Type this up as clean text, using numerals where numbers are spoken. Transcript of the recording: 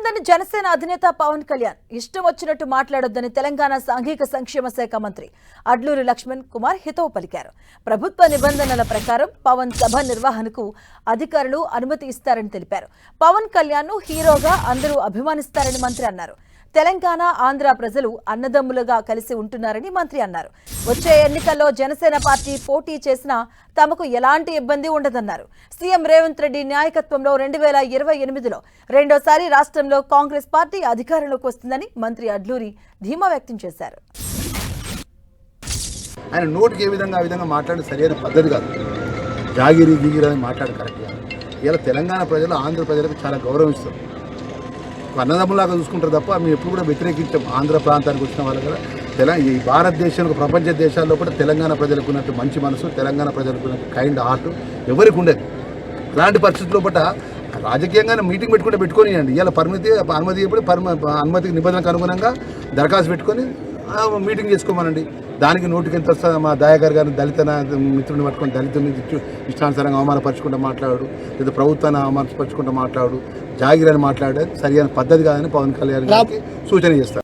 ఉందని జనసేన అధినేత పవన్ కళ్యాణ్ ఇష్టం వచ్చినట్టు మాట్లాడొద్దని తెలంగాణ సాంఘిక సంక్షేమ శాఖ మంత్రి అడ్లూరి లక్ష్మణ్ కుమార్ హితవు పలికారు. ప్రభుత్వ నిబంధనల ప్రకారం పవన్ సభ నిర్వహణకు అధికారులు అనుమతి ఇస్తారని తెలిపారు. పవన్ కళ్యాణ్ ను హీరోగా అందరూ అభిమానిస్తారని మంత్రి అన్నారు. తెలంగాణ ఆంధ్ర ప్రజలు అన్నదమ్ములుగా కలిసి ఉంటున్నారని మంత్రి అన్నారు. వచ్చే ఎన్నికల్లో జనసేన పార్టీ పోటీ చేసినా తమకు ఎలాంటి ఇబ్బంది ఉండదన్నారు. సీఎం రేవంత్ రెడ్డి నాయకత్వంలో 2028లో రెండోసారి రాష్ట్రంలో కాంగ్రెస్ పార్టీ అధికారంలోకి వస్తుందని మంత్రి అడ్లూరి ధీమా వ్యక్తం చేశారు. ఆయన నోటికి ఏ విధంగా ఆ విధంగా మాట్లాడే సరైన పద్ధతి కాదు. జాగిరి గీగిరి అని మాట్లాడు కరెక్ట్ కాదు. ఇలా తెలంగాణ ప్రజలు ఆంధ్ర ప్రజలకు చాలా గౌరవిస్తారు. అన్నదమ్ములాగా చూసుకుంటారు తప్ప మేము ఎప్పుడు కూడా వ్యతిరేకించాం. ఆంధ్ర ప్రాంతానికి వచ్చిన వాళ్ళు కూడా ఈ భారతదేశంలో ప్రపంచ దేశాల్లో కూడా తెలంగాణ ప్రజలకు ఉన్నట్టు మంచి మనసు, తెలంగాణ ప్రజలకు ఉన్నట్టు కైండ్ హార్ట్ ఎవరికి ఉండేది. ఇలాంటి పరిస్థితుల్లో బట్ట రాజకీయంగానే మీటింగ్ పెట్టుకోనియండి. ఇలా అనుమతి అనుమతికి నిబంధనలకు అనుగుణంగా దరఖాస్తు పెట్టుకొని మీటింగ్ చేసుకోమనండి. దానికి నోటికి ఎంత వస్తుందో మా దయాకర్ గారిని దళిత మిత్రుడిని పట్టుకొని దళితుని ఇష్టానుసారంగా అవమానపరచుకుంటూ మాట్లాడు, లేదా ప్రభుత్వాన్ని అవమానపరచుకుంటూ మాట్లాడు, జాగిరని మాట్లాడేది సరైన పద్ధతి కాదని పవన్ కళ్యాణ్ గారికి సూచన చేస్తారు.